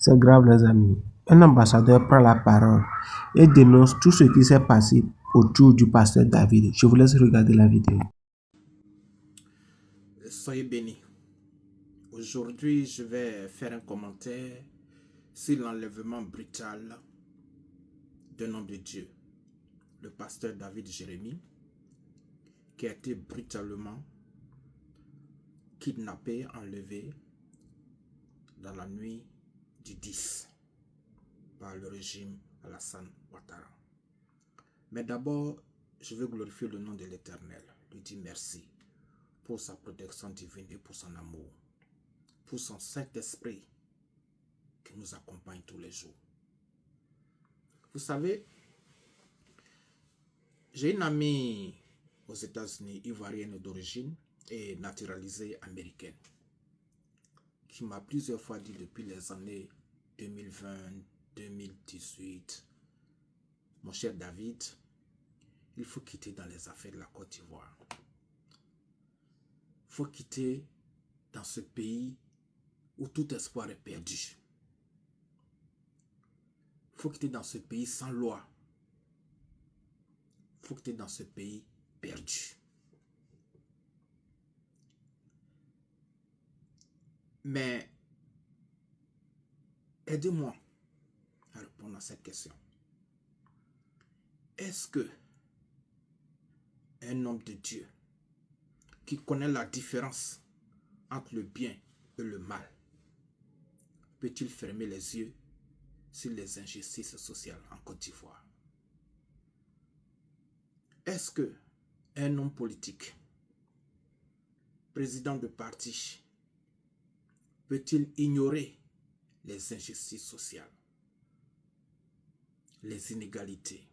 C'est grave, les amis. Un ambassadeur prend la parole et dénonce tout ce qui s'est passé autour du pasteur David. Je vous laisse regarder la vidéo. Soyez bénis. Aujourd'hui, je vais faire un commentaire sur l'enlèvement brutal d'un homme de Dieu, le pasteur David Jérémie, qui a été brutalement kidnappé, enlevé dans la nuit du 10 par le régime Alassane Ouattara. Mais d'abord, je veux glorifier le nom de l'Éternel, lui dire merci pour sa protection divine et pour son amour, pour son Saint-Esprit qui nous accompagne tous les jours. Vous savez, j'ai une amie aux États-Unis, ivoirienne d'origine et naturalisée américaine, qui m'a plusieurs fois dit depuis les années 2020, 2018, mon cher David, il faut quitter dans les affaires de la Côte d'Ivoire. Il faut quitter dans ce pays où tout espoir est perdu. Il faut quitter dans ce pays sans loi. Il faut quitter dans ce pays perdu. Mais aidez-moi à répondre à cette question. Est-ce que un homme de Dieu qui connaît la différence entre le bien et le mal peut-il fermer les yeux sur les injustices sociales en Côte d'Ivoire? Est-ce que un homme politique, président de parti, peut-il ignorer les injustices sociales, les inégalités,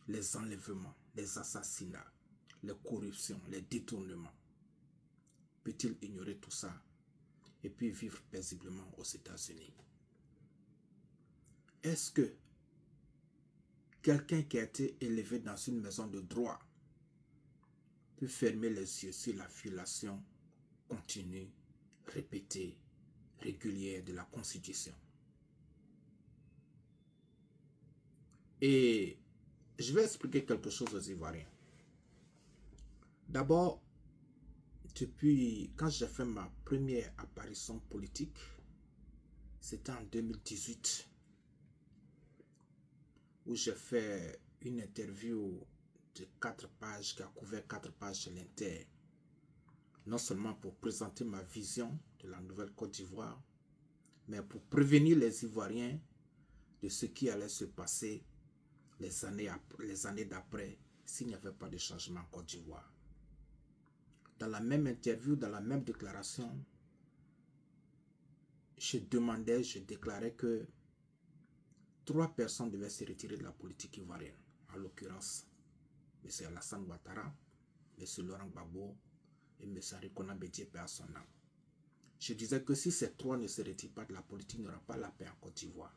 les enlèvements, les assassinats, les corruptions, les détournements? Peut-il ignorer tout ça et puis vivre paisiblement aux États-Unis? Est-ce que quelqu'un qui a été élevé dans une maison de droit peut fermer les yeux sur la violation continue, répétée, régulière de la Constitution? Et je vais expliquer quelque chose aux Ivoiriens. D'abord, depuis quand j'ai fait ma première apparition politique, c'était en 2018, où j'ai fait une interview de 4 pages qui a couvert 4 pages chez l'Inter, non seulement pour présenter ma vision de la nouvelle Côte d'Ivoire, mais pour prévenir les Ivoiriens de ce qui allait se passer les années d'après s'il n'y avait pas de changement en Côte d'Ivoire. Dans la même interview, dans la même déclaration, je déclarais que 3 personnes devaient se retirer de la politique ivoirienne, en l'occurrence M. Alassane Ouattara, M. Laurent Gbagbo et M. Arikona Bédié, paix à son âme. Je disais que si ces 3 ne se retirent pas de la politique, il n'y aura pas la paix en Côte d'Ivoire.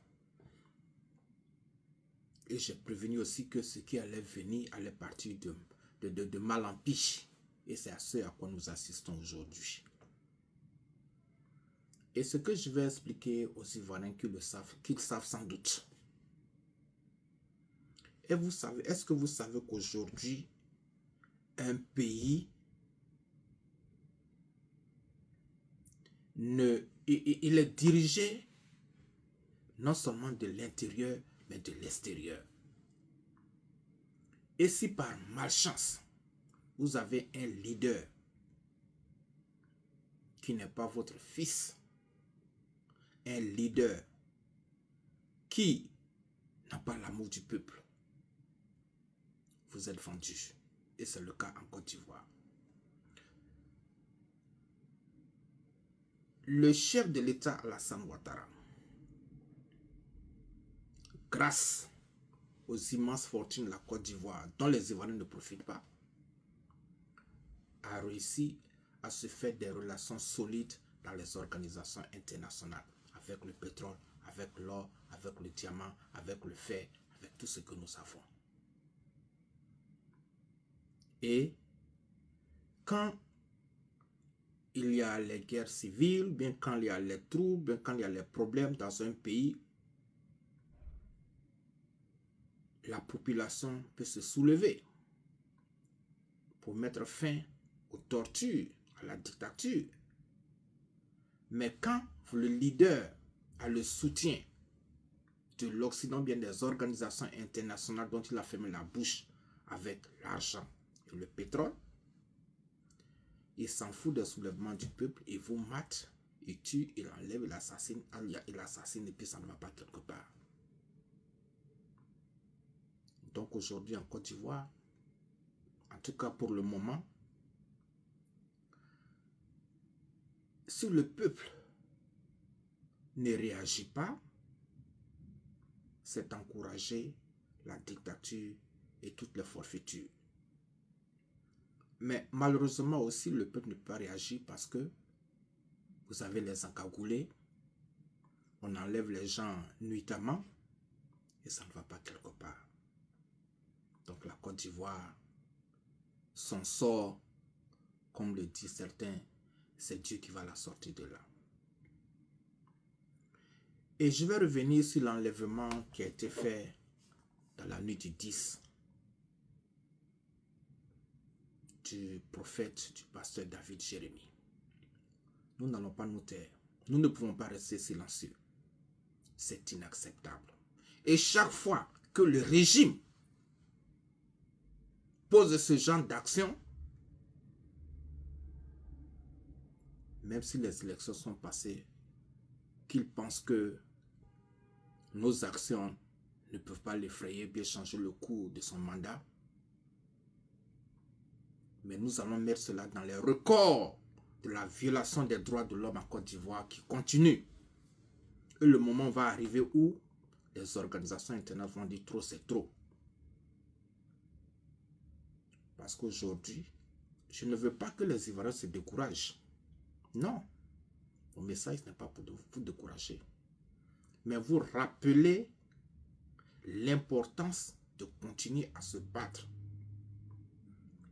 Et j'ai prévenu aussi que ce qui allait venir allait partir de mal en pis. Et c'est à ce à quoi nous assistons aujourd'hui. Et ce que je vais expliquer aux Ivoiriens qu'ils savent sans doute. Et vous savez, est-ce que vous savez qu'aujourd'hui, un pays il est dirigé non seulement de l'intérieur, mais de l'extérieur. Et si par malchance, vous avez un leader qui n'est pas votre fils, un leader qui n'a pas l'amour du peuple, vous êtes vendu. Et c'est le cas en Côte d'Ivoire. Le chef de l'État, Alassane Ouattara, grâce aux immenses fortunes de la Côte d'Ivoire, dont les Ivoiriens ne profitent pas, a réussi à se faire des relations solides dans les organisations internationales, avec le pétrole, avec l'or, avec le diamant, avec le fer, avec tout ce que nous avons. Et quand il y a les guerres civiles, bien quand il y a les troubles, bien quand il y a les problèmes dans un pays, la population peut se soulever pour mettre fin aux tortures, à la dictature. Mais quand le leader a le soutien de l'Occident, bien des organisations internationales dont il a fermé la bouche avec l'argent et le pétrole, il s'en fout des soulèvements du peuple, il vous mate, il tue, il enlève, il assassine, et puis ça ne va pas quelque part. Donc aujourd'hui en Côte d'Ivoire, en tout cas pour le moment, si le peuple ne réagit pas, c'est encourager la dictature et toutes les forfaitures. Mais malheureusement aussi, le peuple ne peut pas réagir parce que vous avez les encagoulés, on enlève les gens nuitamment et ça ne va pas quelque part. Donc la Côte d'Ivoire, son sort, comme le disent certains, c'est Dieu qui va la sortir de là. Et je vais revenir sur l'enlèvement qui a été fait dans la nuit du 10 du prophète, du pasteur David Jérémie. Nous n'allons pas nous taire. Nous ne pouvons pas rester silencieux. C'est inacceptable. Et chaque fois que le régime pose ce genre d'action, même si les élections sont passées, qu'ils pensent que nos actions ne peuvent pas l'effrayer, bien changer le cours de son mandat. Mais nous allons mettre cela dans les records de la violation des droits de l'homme en Côte d'Ivoire qui continue. Et le moment va arriver où les organisations internationales vont dire trop, c'est trop. Parce qu'aujourd'hui, je ne veux pas que les Ivoiriens se découragent. Non, mon message n'est pas pour vous décourager. Mais vous rappelez l'importance de continuer à se battre.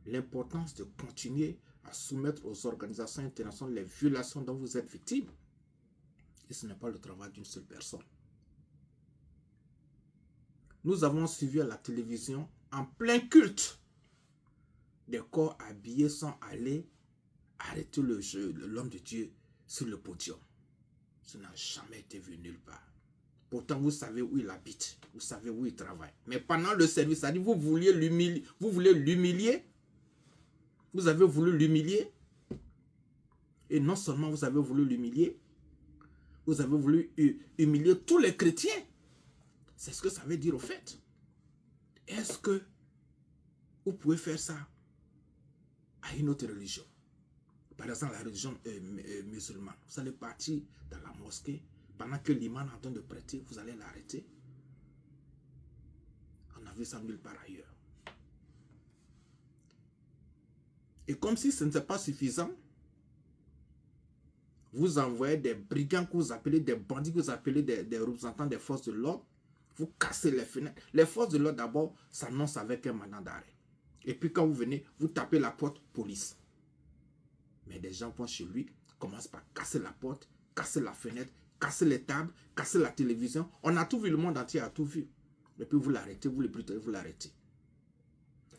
L'importance de continuer à soumettre aux organisations internationales les violations dont vous êtes victime. Et ce n'est pas le travail d'une seule personne. Nous avons suivi à la télévision, en plein culte, des corps habillés sont allés arrêter l'homme de Dieu sur le podium. Ça n'a jamais été vu nulle part. Pourtant, vous savez où il habite, vous savez où il travaille. Mais pendant le service, ça dit, vous voulez l'humilier, vous avez voulu l'humilier. Et non seulement vous avez voulu l'humilier, vous avez voulu humilier tous les chrétiens. C'est ce que ça veut dire au fait. Est-ce que vous pouvez faire ça à une autre religion? Par exemple, la religion musulmane. Vous allez partir dans la mosquée, pendant que l'imam est en train de prêter, vous allez l'arrêter. On a vu ça nulle part ailleurs. Et comme si ce n'était pas suffisant, vous envoyez des brigands que vous appelez des bandits, que vous appelez des représentants des forces de l'ordre, vous cassez les fenêtres. Les forces de l'ordre d'abord s'annoncent avec un mandat d'arrêt. Et puis quand vous venez, vous tapez la porte, police. Mais des gens vont chez lui, commencent par casser la porte, casser la fenêtre, casser les tables, casser la télévision. On a tout vu, le monde entier a tout vu. Et puis vous l'arrêtez, vous le brutalisez, vous l'arrêtez.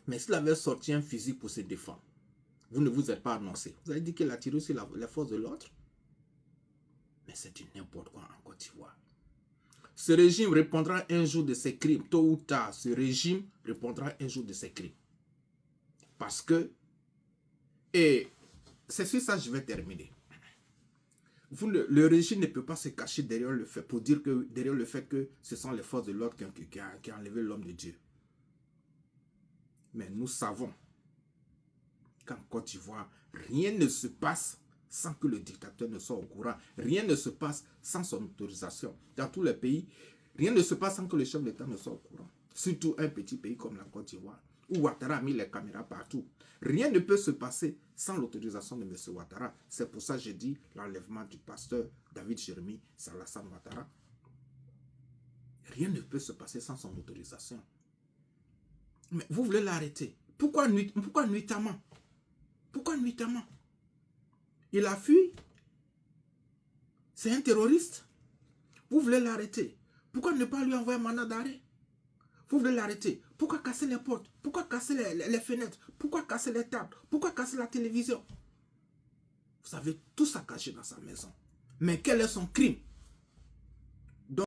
Mais s'il avait sorti un fusil pour se défendre, vous ne vous êtes pas annoncé. Vous avez dit qu'il a tiré sur les forces de l'ordre. Mais c'est du n'importe quoi en Côte d'Ivoire. Ce régime répondra un jour de ses crimes. Tôt ou tard, ce régime répondra un jour de ses crimes. Parce que, et c'est sur ça que je vais terminer. Le régime ne peut pas se cacher derrière le fait, pour dire que derrière le fait que ce sont les forces de l'ordre qui ont enlevé l'homme de Dieu. Mais nous savons qu'en Côte d'Ivoire, rien ne se passe sans que le dictateur ne soit au courant. Rien ne se passe sans son autorisation. Dans tous les pays, rien ne se passe sans que le chef d'État ne soit au courant. Surtout un petit pays comme la Côte d'Ivoire, où Ouattara a mis les caméras partout. Rien ne peut se passer sans l'autorisation de M. Ouattara. C'est pour ça que j'ai dit l'enlèvement du pasteur David Jérémie, Alassane Ouattara. Rien ne peut se passer sans son autorisation. Mais vous voulez l'arrêter. Pourquoi nuitamment? Pourquoi nuitamment? Il a fui. C'est un terroriste. Vous voulez l'arrêter. Pourquoi ne pas lui envoyer un mandat d'arrêt? Vous voulez l'arrêter. Pourquoi casser les portes? Pourquoi casser les fenêtres? Pourquoi casser les tables? Pourquoi casser la télévision? Vous avez tout ça caché dans sa maison. Mais quel est son crime?